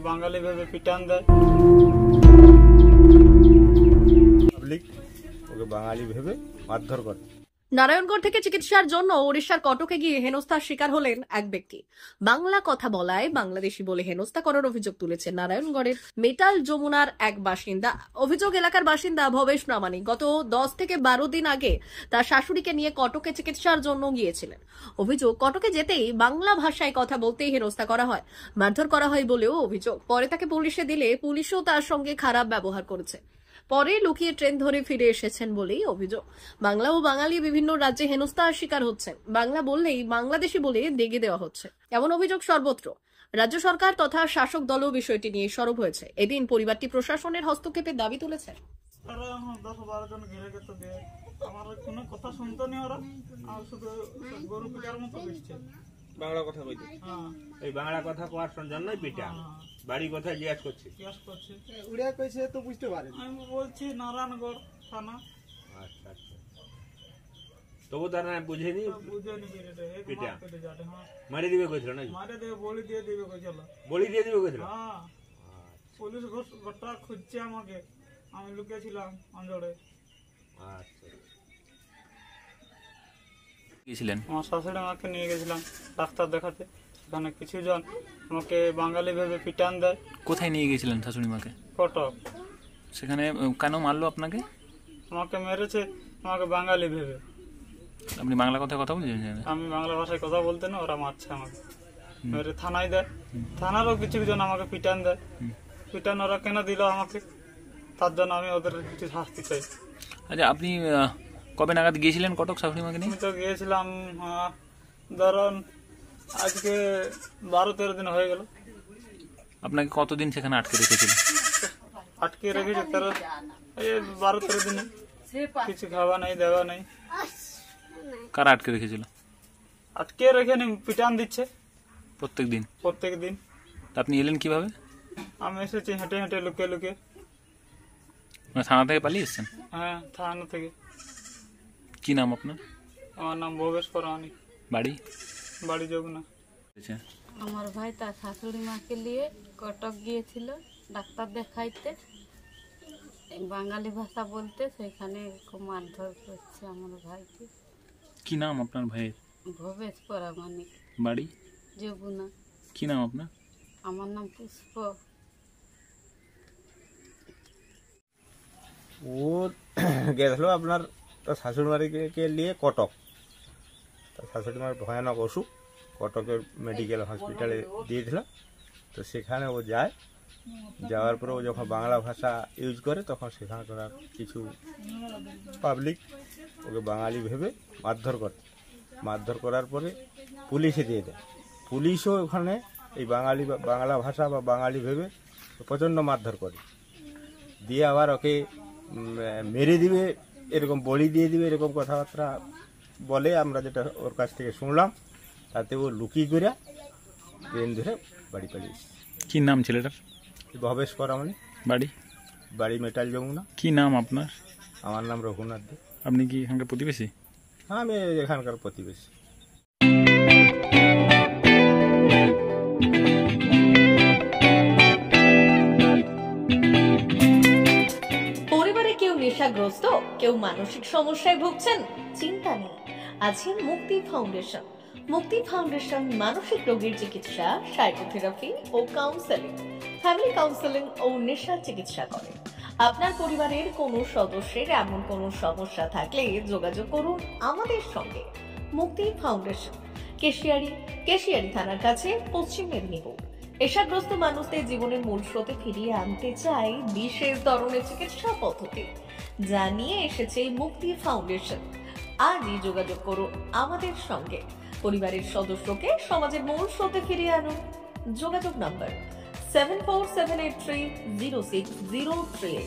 বাঙালি ভেবে পিটান দেয়, পাবলিক ওকে বাঙালি ভেবে মারধর করে। নারায়ণগড় থেকে চিকিৎসার জন্য ওড়িশার কটকে গিয়ে হেনস্থার শিকার হলেন এক ব্যক্তি। বাংলা কথা বলায় বাংলাদেশি বলে হেনস্থা করার অভিযোগ তুলেছেন নারায়ণগড়ের মেটাল যমুনার এক বাসিন্দা। অভিযোগ, এলাকার বাসিন্দা ভবেশ প্রামাণিক গত 10 থেকে 12 দিন আগে তার শাশুড়িকে নিয়ে কটকে চিকিৎসার জন্য গিয়েছিলেন। অভিযোগ, কটকে যেতেই বাংলা ভাষায় কথা বলতেই হেনস্থা করা হয়, মারধর করা হয় বলেও অভিযোগ। পরে তাকে পুলিশে দিলে পুলিশও তার সঙ্গে খারাপ ব্যবহার করেছে। পরে লুকিয়ে ট্রেন ধরে ফিরে এসেছেন বলেই অভিযোগ। বাংলা ও বাঙালি বিভিন্ন রাজ্যে হেনস্থার শিকার হচ্ছেন, বাংলা বললেই বাংলাদেশি বলে দেগে দেওয়া হচ্ছে, এমন অভিযোগ সর্বত্র। রাজ্য সরকার তথা শাসক দলও বিষয়টি নিয়ে সরব হয়েছে। এদিন পরিবারটি প্রশাসনের হস্তক্ষেপের দাবি তুলেছে। বাংলা কথা কইতে, এই বাংলা কথা কোয়ার জন্যই পিটা। বাড়ি কথা জিজ্ঞাসা করছে, উড়িয়া কইছে তো বুঝতে পারে। আমি বলছি নারায়ণগড় থানা। আচ্ছা আচ্ছা, তবু তারা বুঝেনি পিটা মারি দিবে কইছিল নাকি? মারে দেবে, বলি দিয়ে দিবে কইছিল। বলি দিয়ে দিবে কইছিল? হ্যাঁ, পুলিশ গোটা খুঁজছে আমাকে, আমি লুকিয়েছিলাম অঞ্চলে। আচ্ছা, গিয়েছিলেন? আমার শাশুড়ি মাকে নিয়ে গেছিলাম ডাক্তার দেখাতে। সেখানে কিছুজন আমাকে বাঙালি ভেবে পিটান দেয়। কোথায় নিয়ে গিয়েছিলেন শাশুড়ি মাকে? কটক। সেখানে কেন মারলো আপনাকে? আমাকে মেরেছে আমাকে বাঙালি ভেবে। আপনি বাংলা কথায় কথা বলছেন? আমি বাংলা ভাষায় কথা বলতে না, ওরা মারছে আমাকে, মেরে থানায় দেয়। থানারও কিছুজন আমাকে পিটান দেয়। পিটান ওরা কেন দিল আমাকে, তার জন্য আমি ওদের কিছু শাস্তি চাই। আচ্ছা, আপনি কবে নাগাদ গিয়েছিলেন কটক শাশুড়ি মাকে নিয়ে? আমি তো গিয়েছিলাম ধরুন আজকে 12-13 দিন হয়ে গেল। আপনাকে কতদিন সেখানে আটকে রেখেছিল? আটকে রেখেছে তারা এই 12-13 দিনে, কিছু খাওয়া নাই, দেওয়া নাই। কারা আটকে রেখেছিল? আটকে রেখে পিটান দিচ্ছে প্রত্যেক দিন? প্রত্যেক দিন। আপনি এলেন কিভাবে? আমি এসেছি হেঁটে হেঁটে, লুকিয়ে লুকিয়ে। থানা থেকে পালিয়ে এসছেন? হ্যাঁ, থানা থেকে। কি নাম আপনার? আমার নাম ভবেশ প্রামাণিক। বাড়ি? বাড়ি যমুনা। আমার ভাই তার শাশুড়ি মাকে নিয়ে কটক গিয়েছিল ডাক্তার দেখাইতে, বাঙালি ভাষা বলতে, সেখানে খুব মারধর করছে আমার ভাইকে। কি নাম আপনার ভাইয়ের? ভবেশ প্রামাণিক। বাড়ি? যমুনা। কি নাম আপনার? আমার নাম পুষ্প। ও গেছিল আপনার তার শাশুড়ি মাকে নিয়ে কটক। তার শাশুড়ি মার ভয়ানক অসুখ, কটকের মেডিকেল হসপিটালে দিয়েছিল। তো সেখানে ও যায়, যাওয়ার পরে ও যখন বাংলা ভাষা ইউজ করে তখন সেখানকার কিছু পাবলিক ওকে বাঙালি ভেবে মারধর করে। মারধর করার পরে পুলিশে দিয়ে দেয়। পুলিশও ওখানে এই বাংলা ভাষা বা বাঙালি ভেবে প্রচণ্ড মারধর করে, দিয়ে আবার ওকে মেরে দিবে, এরকম বলি দিয়ে দিবে, এরকম কথাবার্তা বলে। আমরা যেটা ওর কাছ থেকে শুনলাম, তাতে ও লুকিয়ে করে ট্রেন ধরে বাড়ি পালিয়ে এসেছে। কি নাম ছেলেটার? ভবেশ প্রামাণিক। বাড়ি? বাড়ি মেটাল যমুনা। কি নাম আপনার? আমার নাম রঘুনাথ দে। আপনি কি এখানকার প্রতিবেশী? হ্যাঁ, আমি এখানকার প্রতিবেশী। পরিবারে কেউ নেশাগ্রস্ত, কেউ মানসিক সমস্যায় ভুগছেন? চিন্তা নেই, আছে মুক্তি ফাউন্ডেশন। মুক্তি ফাউন্ডেশন মানসিক রোগের চিকিৎসা, সাইকোথেরাপি ও কাউন্সেলিং, ফ্যামিলি কাউন্সেলিং ও নেশা চিকিৎসা করে। আপনার পরিবারের কোনো সদস্যের এমন কোনো সমস্যা থাকলে যোগাযোগ করুন আমাদের সঙ্গে। মুক্তি ফাউন্ডেশন, কেশিয়ারি থানার কাছে, পশ্চিম মেদিনীপুর। নেশাগ্রস্ত মানুষদের জীবনের মূল স্রোতে ফিরিয়ে আনতে চাই বিশেষ ধরনের চিকিৎসা পদ্ধতি, যা নিয়ে এসেছে মুক্তি ফাউন্ডেশন। আজই যোগাযোগ করুন আমাদের সঙ্গে। পরিবারের সদস্যকে সমাজের মূল স্রোতে ফিরিয়ে আনুন। যোগাযোগ নম্বর 7478306038।